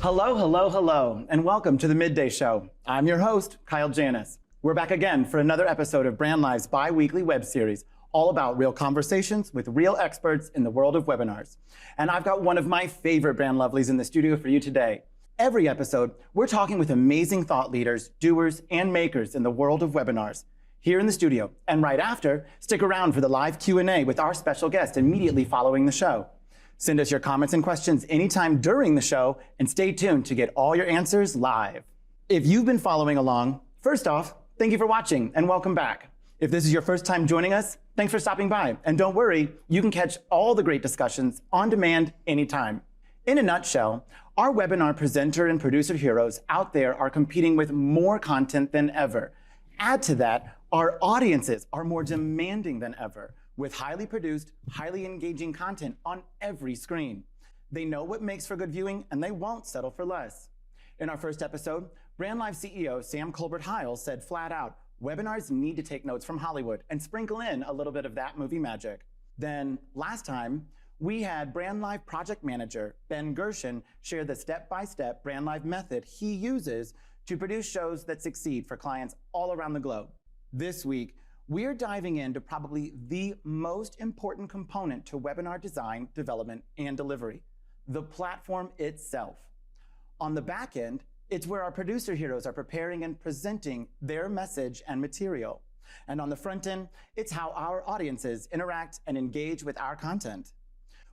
Hello, hello, hello, and welcome to the Midday Show. I'm your host, Kyle Janis. We're back again for another episode of Brandlive's bi-weekly web series, all about real conversations with real experts in the world of webinars. And I've got one of my favorite brand lovelies in the studio for you today. Every episode, we're talking with amazing thought leaders, doers, and makers in the world of webinars. Here in the studio, and right after, stick around for the live Q&A with our special guest immediately following the show. Send us your comments and questions anytime during the show, and stay tuned to get all your answers live. If you've been following along, first off, thank you for watching and welcome back. If this is your first time joining us, thanks for stopping by. And don't worry, you can catch all the great discussions on demand anytime. In a nutshell, our webinar presenter and producer heroes out there are competing with more content than ever. Add to that, our audiences are more demanding than ever, with highly produced, highly engaging content on every screen. They know what makes for good viewing, and they won't settle for less. In our first episode, Brandlive CEO Sam Colbert-Hiles said flat out, webinars need to take notes from Hollywood and sprinkle in a little bit of that movie magic. Then last time, we had Brandlive project manager Ben Gershon share the step-by-step Brandlive method he uses to produce shows that succeed for clients all around the globe. This week, we're diving into probably the most important component to webinar design, development, and delivery, the platform itself. On the back end, it's where our producer heroes are preparing and presenting their message and material. And on the front end, it's how our audiences interact and engage with our content.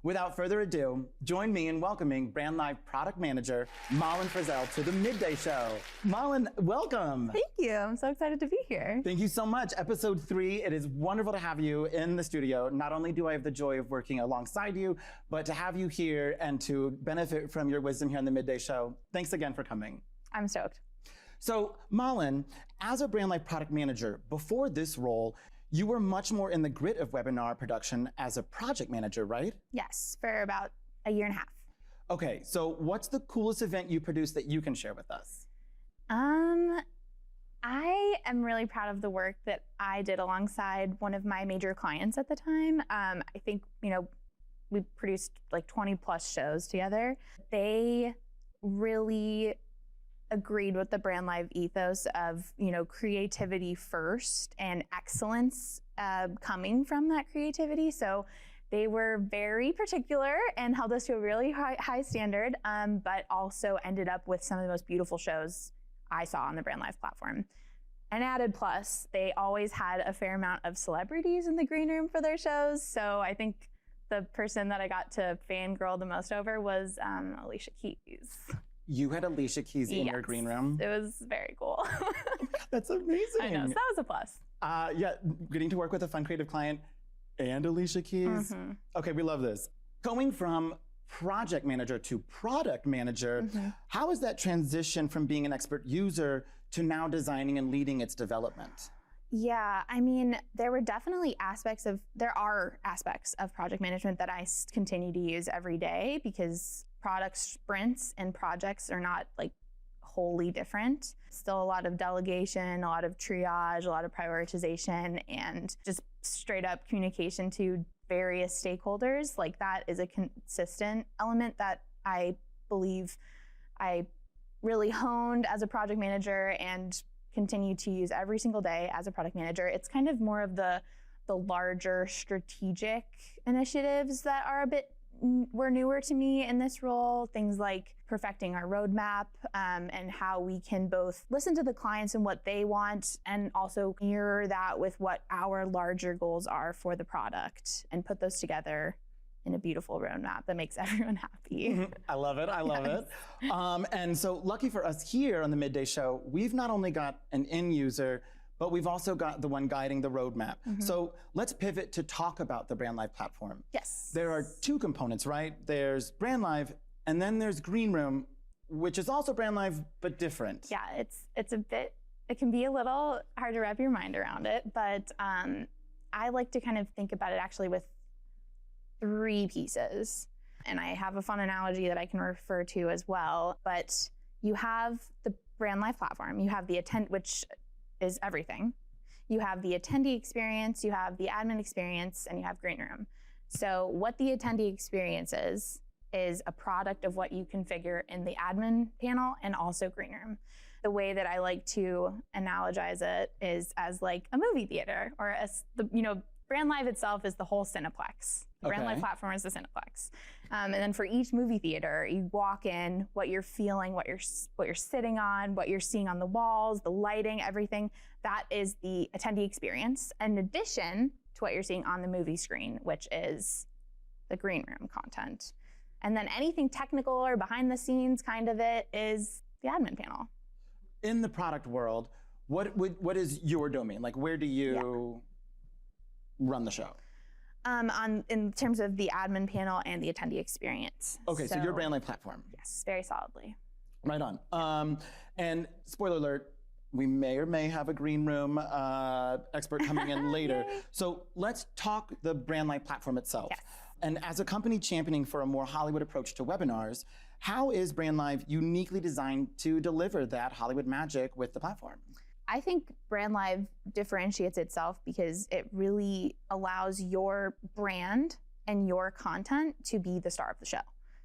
Without further ado, join me in welcoming Brandlive product manager, Malin Frazel, to the Midday Show. Malin, welcome. Thank you. I'm so excited to be here. Thank you so much. Episode 3, it is wonderful to have you in the studio. Not only do I have the joy of working alongside you, but to have you here and to benefit from your wisdom here on the Midday Show. Thanks again for coming. I'm stoked. So, Malin, as a Brandlive product manager, before this role, you were much more in the grit of webinar production as a project manager, right? Yes, for about a year and a half. Okay, so what's the coolest event you produced that you can share with us? I am really proud of the work that I did alongside one of my major clients at the time. I think, we produced like 20 plus shows together. They really agreed with the Brandlive ethos of, creativity first and excellence coming from that creativity. So they were very particular and held us to a really high standard, but also ended up with some of the most beautiful shows I saw on the Brandlive platform. An added plus, they always had a fair amount of celebrities in the green room for their shows. So I think the person that I got to fangirl the most over was Alicia Keys. You had Alicia Keys in your green room? It was very cool. That's amazing. I know, so that was a plus. Yeah, getting to work with a fun creative client and Alicia Keys. Mm-hmm. Okay, we love this. Going from project manager to product manager, mm-hmm. How is that transition from being an expert user to now designing and leading its development? Yeah, there are aspects of project management that I continue to use every day because product sprints and projects are not like wholly different. Still a lot of delegation, a lot of triage, a lot of prioritization, and just straight up communication to various stakeholders. Like that is a consistent element that I believe I really honed as a project manager and continue to use every single day as a product manager. It's kind of more of the larger strategic initiatives that are were newer to me in this role. Things like perfecting our roadmap and how we can both listen to the clients and what they want and also mirror that with what our larger goals are for the product and put those together in a beautiful roadmap that makes everyone happy. Mm-hmm. I love it, I love it. And so lucky for us here on the Midday Show, we've not only got an end user, but we've also got the one guiding the roadmap. Mm-hmm. So let's pivot to talk about the Brandlive platform. Yes. There are 2 components, right? There's Brandlive, and then there's Greenroom, which is also Brandlive, but different. Yeah, it can be a little hard to wrap your mind around it, but I like to kind of think about it actually with 3 pieces. And I have a fun analogy that I can refer to as well, but you have the Brandlive platform, you have the which is everything. You have the attendee experience, you have the admin experience, and you have Green Room. So what the attendee experience is is a product of what you configure in the admin panel and also green room. The way that I like to analogize it is as like a movie theater, or as Brandlive itself is the whole Cineplex. The Brandlive platform is the Cineplex. And then for each movie theater, you walk in, what you're feeling, what you're sitting on, what you're seeing on the walls, the lighting, everything. That is the attendee experience, in addition to what you're seeing on the movie screen, which is the green room content. And then anything technical or behind the scenes kind of it is the admin panel. In the product world, what is your domain? Like, where do you run the show? In terms of the admin panel and the attendee experience. Okay, so your Brandlive platform. Yes, very solidly. Right on. And spoiler alert, we may or may have a green room expert coming in later. So let's talk the Brandlive platform itself. Yes. And as a company championing for a more Hollywood approach to webinars, how is Brandlive uniquely designed to deliver that Hollywood magic with the platform? I think Brandlive differentiates itself because it really allows your brand and your content to be the star of the show.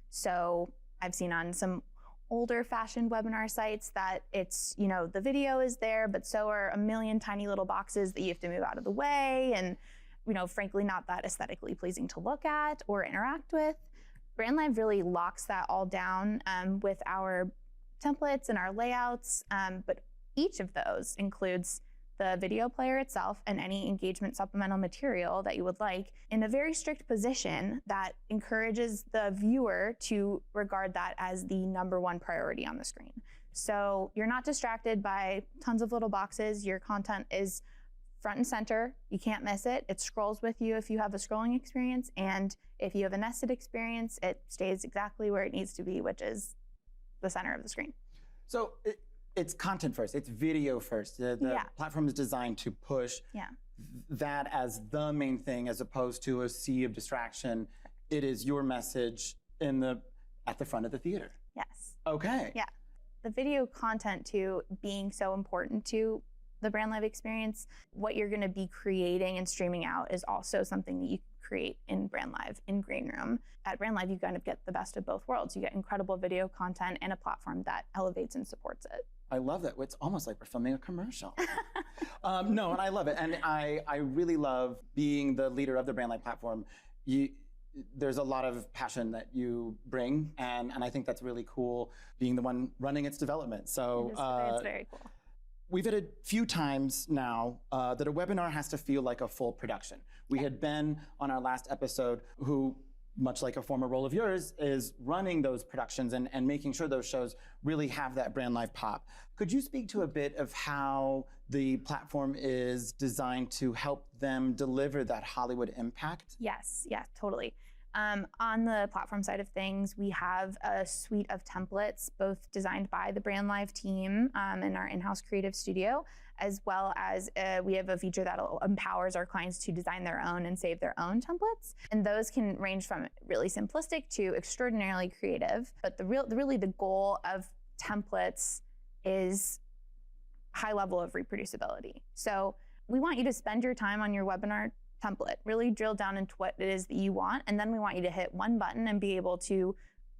So I've seen on some older fashioned webinar sites that it's, the video is there, but so are a million tiny little boxes that you have to move out of the way, and, frankly, not that aesthetically pleasing to look at or interact with. Brandlive really locks that all down with our templates and our layouts, but each of those includes the video player itself and any engagement supplemental material that you would like in a very strict position that encourages the viewer to regard that as the #1 priority on the screen. So you're not distracted by tons of little boxes. Your content is front and center. You can't miss it. It scrolls with you if you have a scrolling experience. And if you have a nested experience, it stays exactly where it needs to be, which is the center of the screen. So it's content first, it's video first. The platform is designed to push that as the main thing, as opposed to a sea of distraction. It is your message at the front of the theater. Yes. Okay. Yeah. The video content too being so important to the Brandlive experience, what you're going to be creating and streaming out is also something that you create in Brandlive, in Green Room. At Brandlive, you kind of get the best of both worlds. You get incredible video content and a platform that elevates and supports it. I love that. It's almost like we're filming a commercial. No, and I love it. And I really love being the leader of the Brandlive platform. There's a lot of passion that you bring, and I think that's really cool, being the one running its development. So it's very cool. We've had a few times now that a webinar has to feel like a full production. We had Ben on our last episode who, much like a former role of yours, is running those productions and making sure those shows really have that Brandlive pop. Could you speak to a bit of how the platform is designed to help them deliver that Hollywood impact? Yes, totally. On the platform side of things, we have a suite of templates, both designed by the Brandlive team in our in-house creative studio, as well as we have a feature that empowers our clients to design their own and save their own templates. And those can range from really simplistic to extraordinarily creative. But really the goal of templates is high level of reproducibility. So we want you to spend your time on your webinar template, really drill down into what it is that you want, and then we want you to hit one button and be able to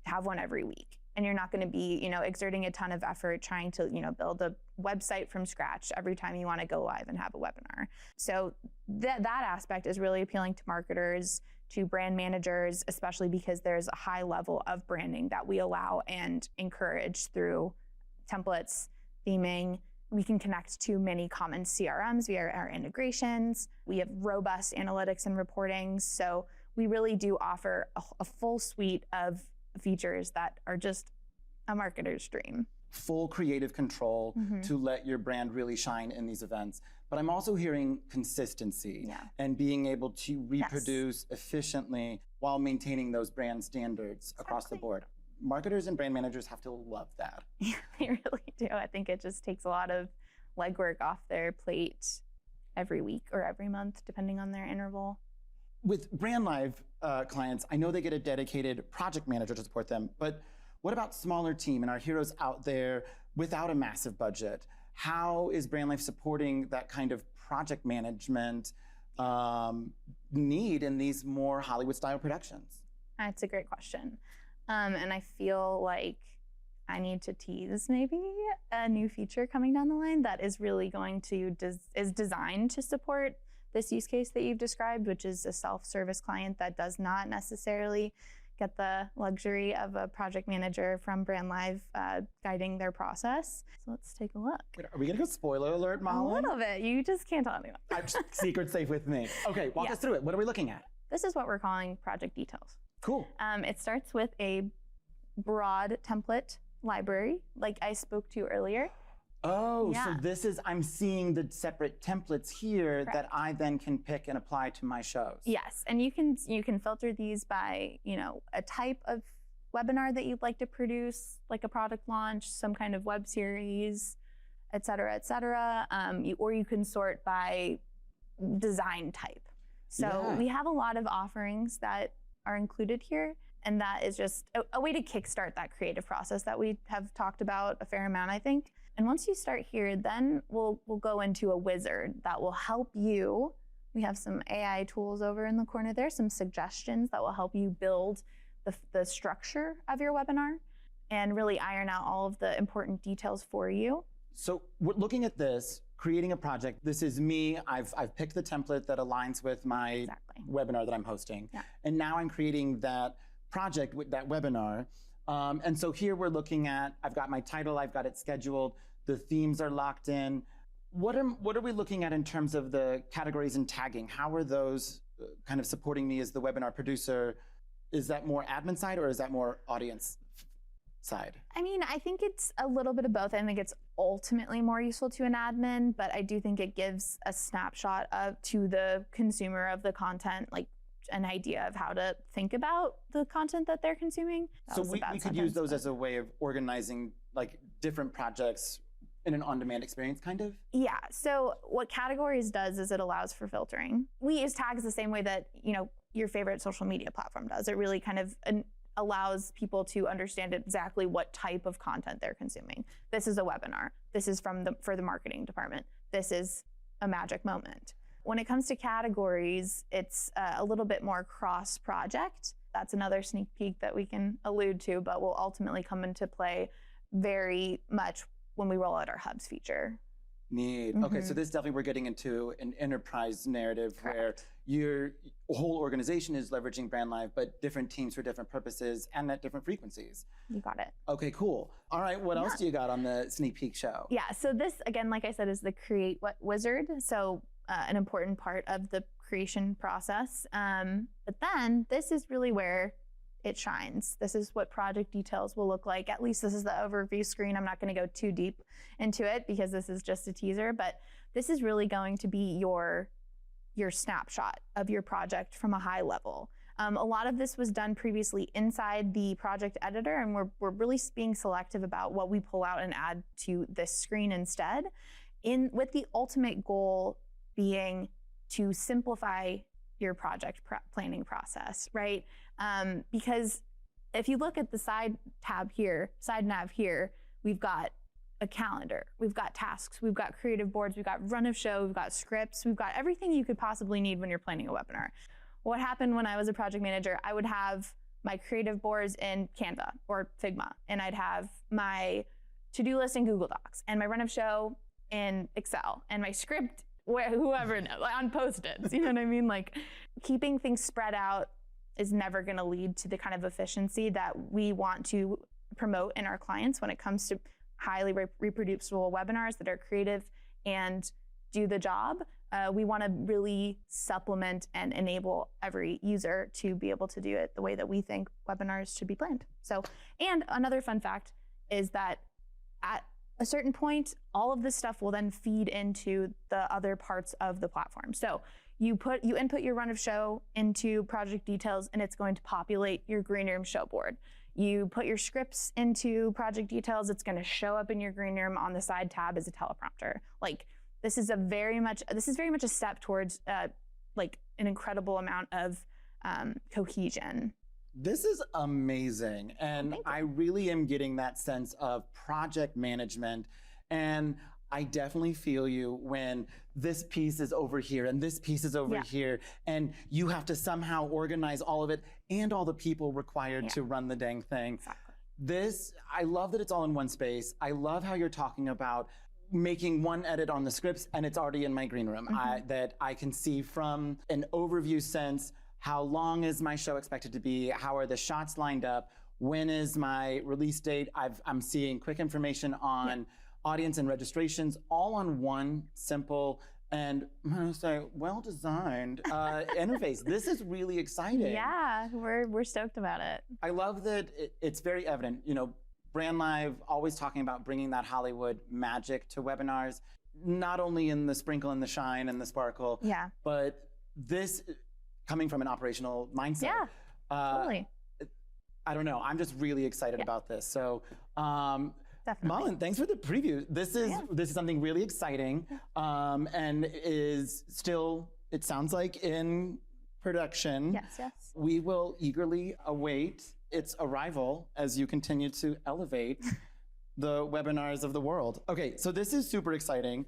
have one every week. And you're not going to be, exerting a ton of effort trying to, build a website from scratch every time you want to go live and have a webinar. So that aspect is really appealing to marketers, to brand managers, especially because there's a high level of branding that we allow and encourage through templates, theming. We can connect to many common CRMs via our integrations. We have robust analytics and reporting. So we really do offer a full suite of features that are just a marketer's dream. Full creative control to let your brand really shine in these events. But I'm also hearing consistency and being able to reproduce efficiently while maintaining those brand standards across the board. Marketers and brand managers have to love that. Yeah, they really do. I think it just takes a lot of legwork off their plate every week or every month, depending on their interval. With Brandlive clients, I know they get a dedicated project manager to support them, but what about smaller team and our heroes out there without a massive budget? How is Brandlive supporting that kind of project management need in these more Hollywood-style productions? That's a great question. And I feel like I need to tease maybe a new feature coming down the line that is really going to, is designed to support this use case that you've described, which is a self-service client that does not necessarily get the luxury of a project manager from Brandlive guiding their process. So let's take a look. Wait, are we gonna go spoiler alert, Malin? A little bit. You just can't tell anyone. Secret safe with me. Okay, walk us through it. What are we looking at? This is what we're calling project details. Cool. It starts with a broad template library, like I spoke to earlier. Oh, so this is, I'm seeing the separate templates here Correct. that I then can pick and apply to my shows. Yes, and you can filter these by, a type of webinar that you'd like to produce, like a product launch, some kind of web series, et cetera, et cetera. Or you can sort by design type. So we have a lot of offerings that are included here. And that is just a way to kickstart that creative process that we have talked about a fair amount, I think. And once you start here, then we'll go into a wizard that will help you. We have some AI tools over in the corner there, some suggestions that will help you build the structure of your webinar and really iron out all of the important details for you. So looking at this, creating a project, this is me. I've picked the template that aligns with my webinar that I'm hosting. Yeah. And now I'm creating that project with that webinar. And so here we're looking at, I've got my title, I've got it scheduled, the themes are locked in. What are we looking at in terms of the categories and tagging? How are those kind of supporting me as the webinar producer? Is that more admin side or is that more audience side? I mean, I think it's a little bit of both. I think it's ultimately more useful to an admin, but I do think it gives a snapshot to the consumer of the content, like an idea of how to think about the content that they're consuming. So we could use those as a way of organizing like different projects in an on-demand experience, kind of? Yeah, so what categories does is it allows for filtering. We use tags the same way that, your favorite social media platform does. It really kind of allows people to understand exactly what type of content they're consuming. This is a webinar. This is for the marketing department. This is a magic moment. When it comes to categories, it's a little bit more cross-project. That's another sneak peek that we can allude to, but will ultimately come into play very much when we roll out our hubs feature. Neat. Mm-hmm. Okay, so this definitely we're getting into an enterprise narrative. Correct. Where your whole organization is leveraging Brandlive, but different teams for different purposes and at different frequencies. You got it. Okay, cool. All right, what else do you got on the sneak peek show? Yeah, so this, again, like I said, is the Create What Wizard. So an important part of the creation process. But then this is really where it shines. This is what project details will look like. At least this is the overview screen. I'm not going to go too deep into it because this is just a teaser, but this is really going to be your snapshot of your project from a high level. A lot of this was done previously inside the project editor, and we're really being selective about what we pull out and add to this screen instead, with the ultimate goal being to simplify your project planning process, right? Because if you look at the side nav here, we've got a calendar, we've got tasks, we've got creative boards, we've got run of show, we've got scripts, we've got everything you could possibly need when you're planning a webinar. What happened when I was a project manager, I would have my creative boards in Canva or Figma, and I'd have my to-do list in Google Docs, and my run of show in Excel, and my script, whoever knows, on Post-its, you know what I mean? Like, keeping things spread out is never gonna lead to the kind of efficiency that we want to promote in our clients when it comes to highly reproducible webinars that are creative and do the job. We wanna really supplement and enable every user to be able to do it the way that we think webinars should be planned. So, and another fun fact is that at a certain point, all of this stuff will then feed into the other parts of the platform. So you input your run of show into project details, and it's going to populate your green room show board. You put your scripts into project details, it's going to show up in your green room on the side tab as a teleprompter. Like, this is very much a step towards like an incredible amount of cohesion. This is amazing. And I really am getting that sense of project management. And I definitely feel you when this piece is over here and this piece is over here, and you have to somehow organize all of it and all the people required to run the dang thing. Exactly. I love that it's all in one space. I love how you're talking about making one edit on the scripts and it's already in my green room. That I can see from an overview sense, how long is my show expected to be? How are the shots lined up? When is my release date? I'm seeing quick information on audience and registrations, all on one simple and I'm gonna say well-designed interface. This is really exciting. Yeah, we're stoked about it. I love that it's very evident. You know, Brandlive always talking about bringing that Hollywood magic to webinars, not only in the sprinkle and the shine and the sparkle, but this coming from an operational mindset. Yeah, totally. I don't know. I'm just really excited about this. So, definitely. Malin, thanks for the preview. This is something really exciting, and is still, it sounds like, in production. Yes. We will eagerly await its arrival as you continue to elevate the webinars of the world. Okay, so this is super exciting.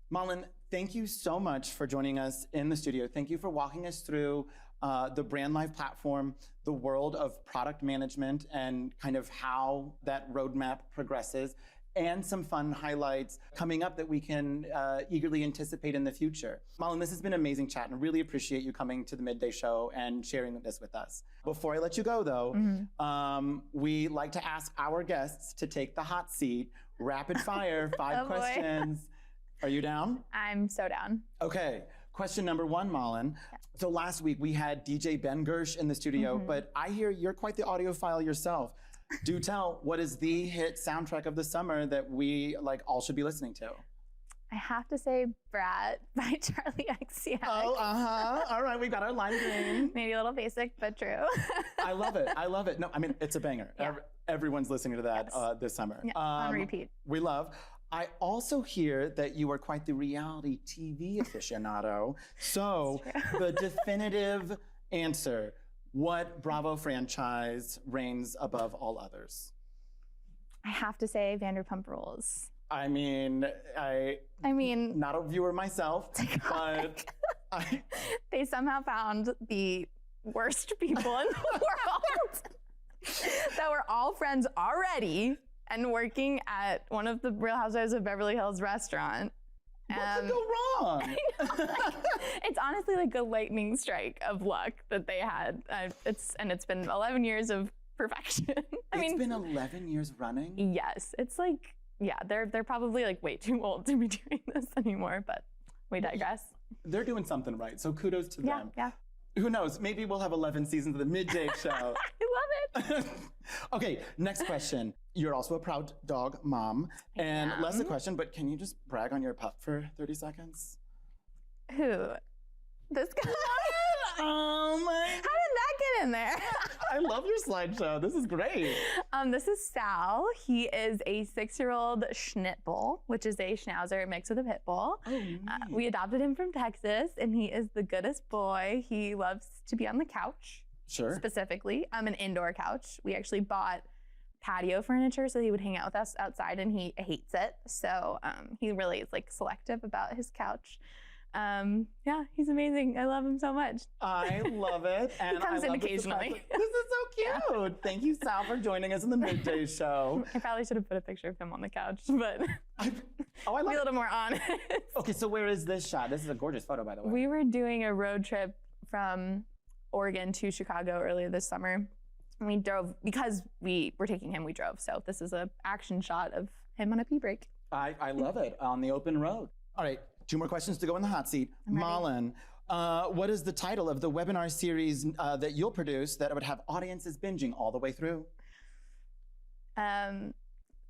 Malin, thank you so much for joining us in the studio. Thank you for walking us through the Brandlive platform, the world of product management, and kind of how that roadmap progresses, and some fun highlights coming up that we can eagerly anticipate in the future. Malin, this has been an amazing chat, and really appreciate you coming to the Midday Show and sharing this with us. Before I let you go, though, we like to ask our guests to take the hot seat, rapid fire, 5 questions. Are you down? I'm so down. Okay. Question number 1, Malin. So last week we had DJ Ben Gersh in the studio, but I hear you're quite the audiophile yourself. Do tell, what is the hit soundtrack of the summer that we all should be listening to? I have to say Brat by Charlie XCX. Oh, all right, we got our lime green. Maybe a little basic, but true. I love it. No, I mean, it's a banger. Everyone's listening to that this summer. Yeah, on repeat. We love. I also hear that you are quite the reality TV aficionado. So the definitive answer, what Bravo franchise reigns above all others? I have to say Vanderpump Rules. I mean, not a viewer myself, but they somehow found the worst people in the world that were all friends already and working at one of the Real Housewives of Beverly Hills restaurant. What could go wrong? It's honestly like a lightning strike of luck that they had. It's been 11 years of perfection. It's been 11 years running? Yes. It's like, they're probably way too old to be doing this anymore, but we digress. They're doing something right, so kudos to them. Yeah. Who knows? Maybe we'll have 11 seasons of the Midday Show. I love it. Okay, next question. You're also a proud dog mom. And less a question, but can you just brag on your pup for 30 seconds? Who? This guy? Oh my. How did that get in there? I love your slideshow. This is great. This is Sal. He is a 6-year-old Schnittbull, which is a Schnauzer mixed with a pit bull. Oh, neat. We adopted him from Texas, and he is the goodest boy. He loves to be on the couch. Sure. Specifically, an indoor couch. We actually bought patio furniture so he would hang out with us outside, and he hates it. So he really is selective about his couch. He's amazing. I love him so much. I love it. And he comes in occasionally. This is so cute. Yeah. Thank you, Sal, for joining us in the Midday Show. I probably should have put a picture of him on the couch, but I love be a little more honest. Okay, so where is this shot? This is a gorgeous photo, by the way. We were doing a road trip from Oregon to Chicago earlier this summer. And we drove, because we were taking him, we drove. So this is an action shot of him on a pee break. I love it, on the open road. All right, 2 more questions to go in the hot seat. Malin, what is the title of the webinar series that you'll produce that would have audiences binging all the way through? The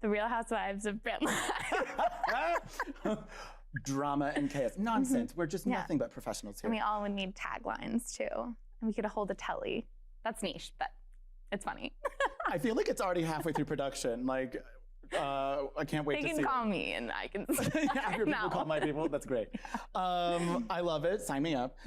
Real Housewives of Brandlive. Drama and chaos. Nonsense. We're just nothing but professionals here. And we all would need taglines too. And we could hold a telly. That's niche, but it's funny. I feel like it's already halfway through production. I can't wait to see They can call me and I can have your people call my people. That's great. I love it. Sign me up.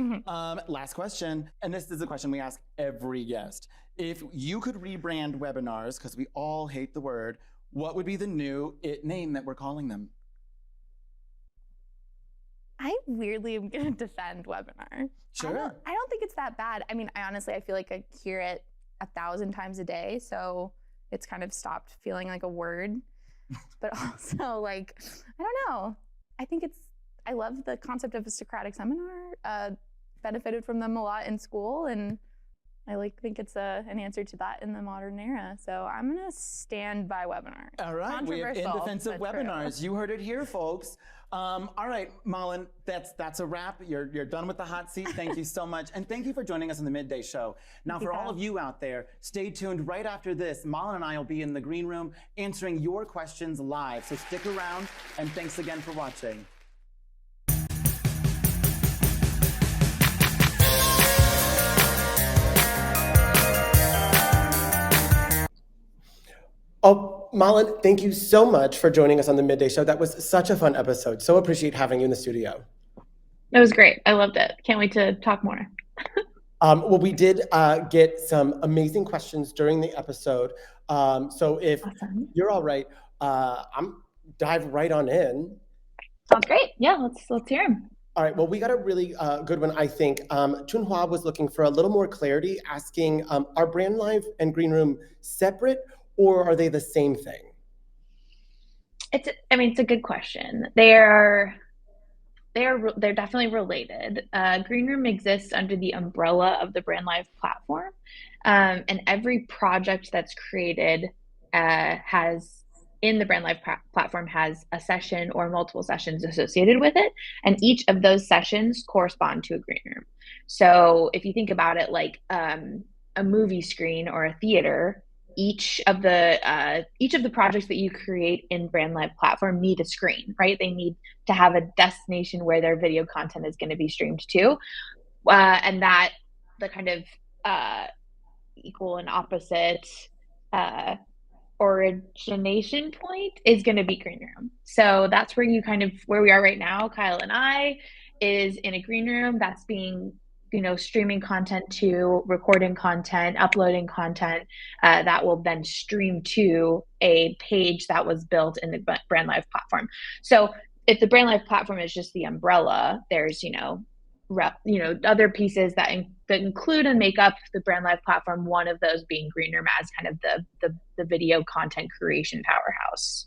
Last question. And this is a question we ask every guest. If you could rebrand webinars, because we all hate the word, what would be the new name that we're calling them? I weirdly am going to defend webinar. Sure. I don't think it's that bad. I mean, I feel like I hear it 1,000 times a day, so it's kind of stopped feeling like a word. But also, like, I don't know. I love the concept of a Socratic seminar. Benefited from them a lot in school, and I think it's an answer to that in the modern era. So I'm gonna stand by webinar. All right, we have in defense of webinars. You heard it here, folks. All right, Malin, that's a wrap. You're done with the hot seat. Thank you so much, and thank you for joining us on the Midday Show. Now, for all of you out there, stay tuned. Right after this, Malin and I will be in the green room answering your questions live. So stick around, and thanks again for watching. Oh, Malin, thank you so much for joining us on the Midday Show. That was such a fun episode. So appreciate having you in the studio. It was great. I loved it. Can't wait to talk more. Well, we did get some amazing questions during the episode. So if you're all right, I'm dive right on in. Sounds great. Yeah, let's hear them. All right. Well, we got a really good one, I think. Chunhua was looking for a little more clarity, asking, are Brandlive and Green Room separate, or are they the same thing? It's a good question. They're definitely related. Green Room exists under the umbrella of the Brandlive platform, and every project that's created in the Brandlive platform has a session or multiple sessions associated with it, and each of those sessions correspond to a green room. So if you think about it like a movie screen or a theater, each of the projects that you create in Brandlive platform need a screen, right? They need to have a destination where their video content is going to be streamed to, and that the kind of equal and opposite origination point is going to be green room. So that's where we are right now, Kyle and I, is in a green room that's being streaming content to, recording content, uploading content that will then stream to a page that was built in the Brandlive platform. So if the Brandlive platform is just the umbrella, there's other pieces that include and make up the Brandlive platform, one of those being green room as kind of the video content creation powerhouse.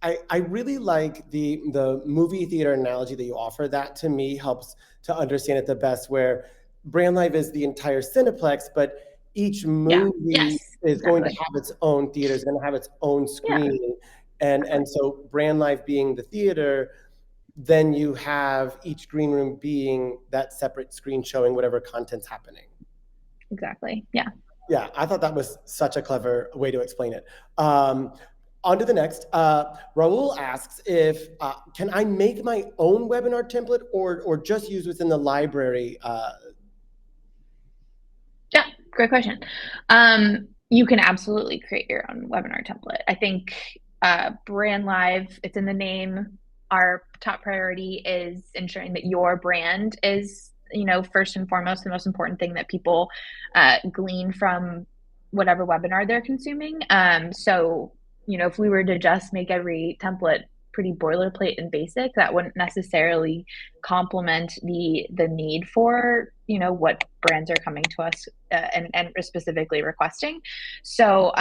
I really like the movie theater analogy that you offer. That to me helps to understand it the best, where Brandlive is the entire Cineplex, but each movie is going to have its own theater, is going to have its own screen. And so Brandlive being the theater, then you have each green room being that separate screen showing whatever content's happening. Exactly. Yeah. Yeah, I thought that was such a clever way to explain it. On to the next. Raul asks if, can I make my own webinar template or just use within the library? Yeah, great question. You can absolutely create your own webinar template. I think Brandlive, it's in the name. Our top priority is ensuring that your brand is, first and foremost, the most important thing that people glean from whatever webinar they're consuming. So, if we were to just make every template pretty boilerplate and basic, that wouldn't necessarily complement the need for, what brands are coming to us and specifically requesting. So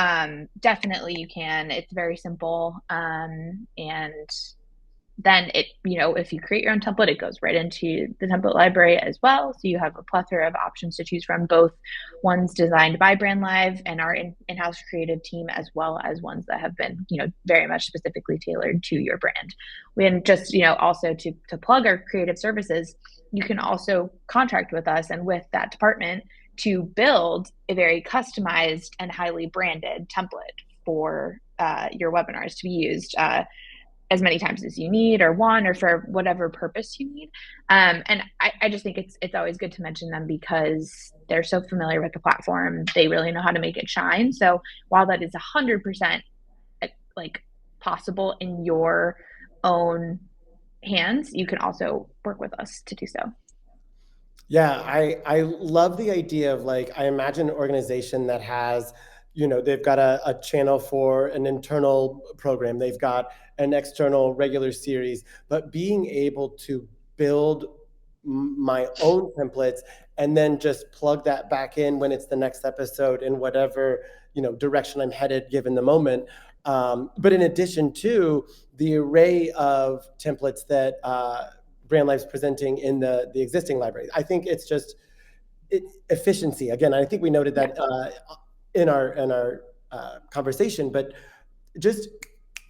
definitely you can. It's very simple. And then if you create your own template, it goes right into the template library as well. So you have a plethora of options to choose from, both ones designed by Brandlive and our in-house creative team, as well as ones that have been, very much specifically tailored to your brand. And just, also to plug our creative services, you can also contract with us and with that department to build a very customized and highly branded template for your webinars to be used as many times as you need or want, or for whatever purpose you need. And I just think it's always good to mention them because they're so familiar with the platform. They really know how to make it shine. So while that is 100% like possible in your own hands, you can also work with us to do so. Yeah, I love the idea of, like, I imagine an organization that has, they've got a channel for an internal program, they've got an external regular series, but being able to build my own templates and then just plug that back in when it's the next episode in whatever, direction I'm headed given the moment. But in addition to the array of templates that Brandlive's presenting in the existing library, I think it's just efficiency. Again, I think we noted that in our conversation, but just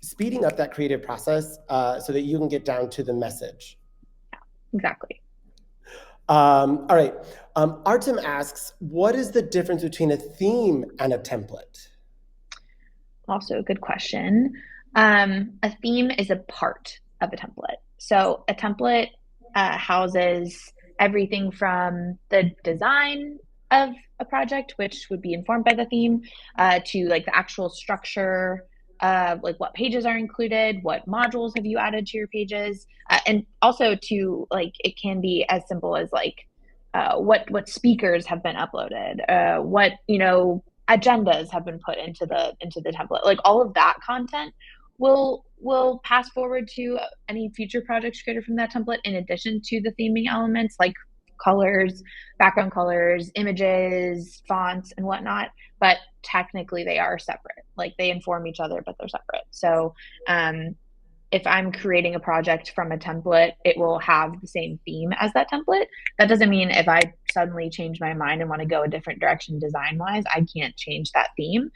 speeding up that creative process so that you can get down to the message. Yeah, exactly. All right. Artem asks, what is the difference between a theme and a template? Also a good question. A theme is a part of a template. So a template houses everything from the design of a project, which would be informed by the theme, to like the actual structure, like what pages are included, what modules have you added to your pages, and also to like it can be as simple as like what speakers have been uploaded, what agendas have been put into the template. Like all of that content will pass forward to any future projects created from that template, in addition to the theming elements like colors, background colors, images, fonts, and whatnot. But technically they are separate. Like they inform each other, but they're separate. So if I'm creating a project from a template, it will have the same theme as that template. That doesn't mean if I suddenly change my mind and want to go a different direction design-wise, I can't change that theme.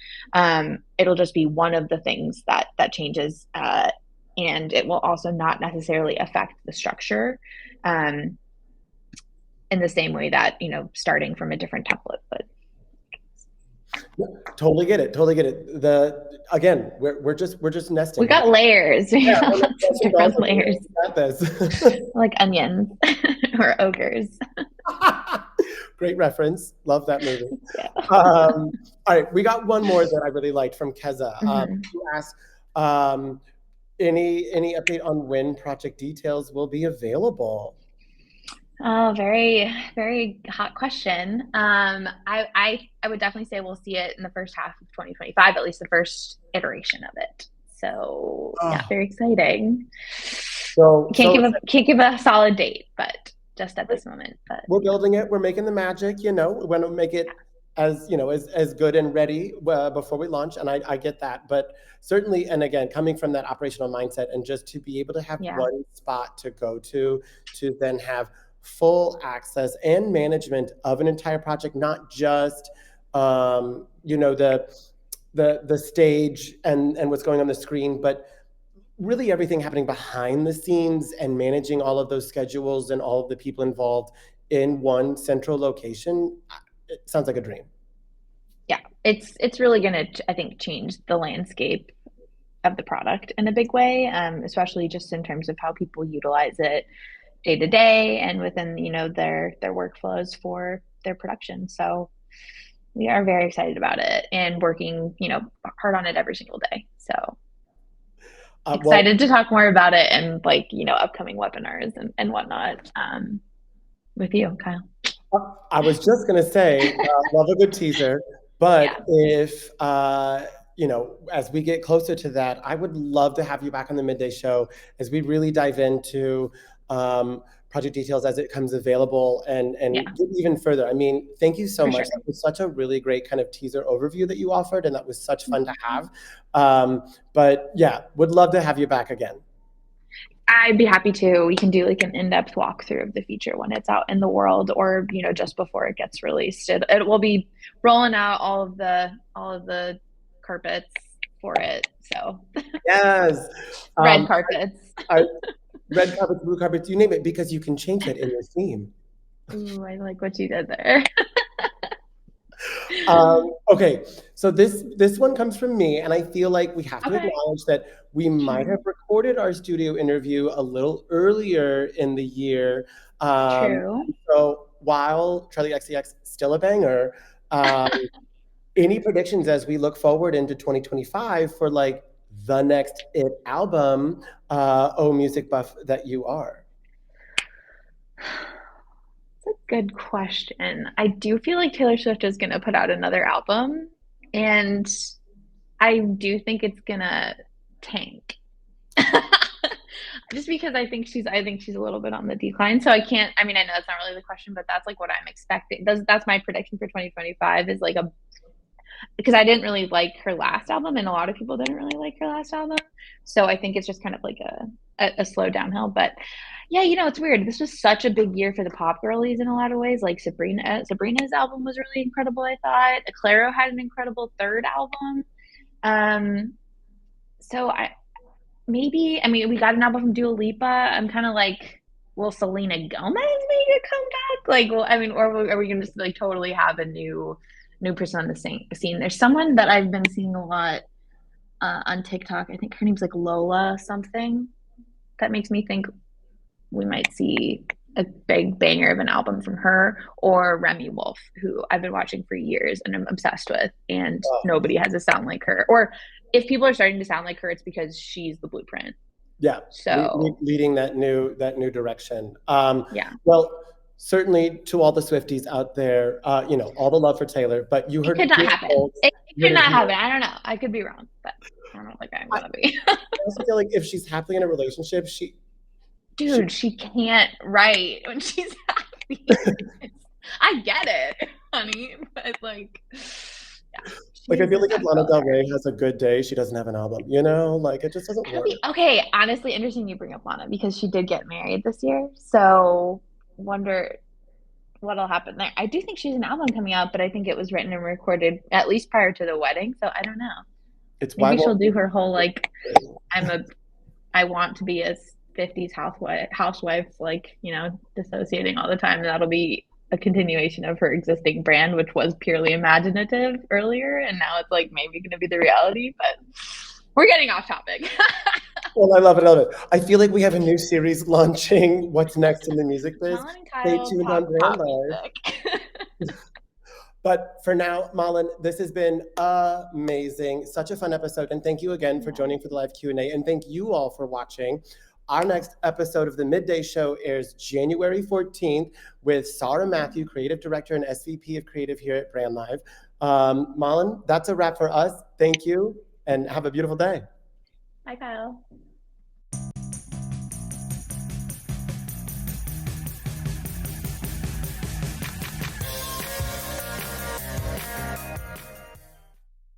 It'll just be one of the things that changes, and it will also not necessarily affect the structure in the same way that, starting from a different template would. Totally get it. Again, we're just nesting. We got layers. We got lots of different layers. Like onions or ogres. Great reference. Love that movie. Yeah. All right, we got one more that I really liked from Keza. Who asked, any update on when project details will be available? Oh, very, very hot question. I would definitely say we'll see it in the first half of 2025, at least the first iteration of it. So yeah, very exciting. So can't give a solid date, but just at this moment. But we're building it. We're making the magic. We want to make it as good and ready before we launch. And I get that, but certainly, and again, coming from that operational mindset, and just to be able to have one spot to go to then have full access and management of an entire project, not just the stage and what's going on the screen, but really everything happening behind the scenes and managing all of those schedules and all of the people involved in one central location. It sounds like a dream. Yeah, it's really going to, I think, change the landscape of the product in a big way, especially just in terms of how people utilize it day to day and within their workflows for their production. So we are very excited about it and working hard on it every single day. So excited to talk more about it and upcoming webinars and whatnot with you, Kyle. I was just gonna say, love a good teaser, but if as we get closer to that, I would love to have you back on the Midday Show as we really dive into project details as it comes available and get even further. I mean, thank you so much. Sure. That was such a really great kind of teaser overview that you offered, and that was such fun to have. But yeah, would love to have you back again. I'd be happy to. We can do like an in-depth walkthrough of the feature when it's out in the world, or just before it gets released. It will be rolling out all of the carpets for it. So yes, red carpets. Red carpets, blue carpets, you name it, because you can change it in your theme. Ooh, I like what you did there. Okay, so this one comes from me, and I feel like we have to acknowledge that we might have recorded our studio interview a little earlier in the year. True. So while Charlie XCX still a banger, any predictions as we look forward into 2025 for like the next It album, oh music buff that you are? That's a good question. I do feel like Taylor Swift is going to put out another album, and I do think it's going to tank. just because I think she's a little bit on the decline. So I can't. I mean, I know that's not really the question, but that's like what I'm expecting. That's my prediction for 2025 is like because I didn't really like her last album, and a lot of people didn't really like her last album. So I think it's just kind of like a slow downhill. But yeah, it's weird. This was such a big year for the pop girlies in a lot of ways. Like Sabrina's album was really incredible, I thought. Clairo had an incredible third album. So I mean, we got an album from Dua Lipa. I'm kind of like, will Selena Gomez make a comeback? Like, well, I mean, or are we gonna just like totally have a new person on the scene? There's someone that I've been seeing a lot on TikTok. I think her name's like Lola something. That makes me think we might see a big banger of an album from her, or Remy Wolf, who I've been watching for years and I'm obsessed with, and nobody has a sound like her. Or if people are starting to sound like her, it's because she's the blueprint. Yeah. So leading that new direction. Yeah. Well, certainly to all the Swifties out there, all the love for Taylor, but you heard it could not happen. It could not happen. I don't know. I could be wrong, but I don't think I'm gonna be. I also feel like if she's happily in a relationship, she can't write when she's happy. I get it, honey, but like, yeah. Like, I feel like if Lana Del Rey has a good day, she doesn't have an album, Like, it just doesn't work. Okay, honestly, interesting you bring up Lana, because she did get married this year. So, wonder what'll happen there. I do think she's an album coming out, but I think it was written and recorded at least prior to the wedding. So, I don't know. Maybe she'll do her whole, like, I want to be a 50s housewife, like, dissociating all the time. And that'll be a continuation of her existing brand, which was purely imaginative earlier, and now it's like maybe going to be the reality. But we're getting off topic. Well, I love it. I feel like we have a new series launching. What's next in the music biz? Stay tuned on Brandlive. But for now, Malin, this has been amazing. Such a fun episode, and thank you again for joining for the live Q&A, and thank you all for watching. Our next episode of the Midday Show airs January 14th with Sarah Matthew, Creative Director and SVP of Creative here at Brandlive. Malin, that's a wrap for us. Thank you, and have a beautiful day. Bye, Kyle.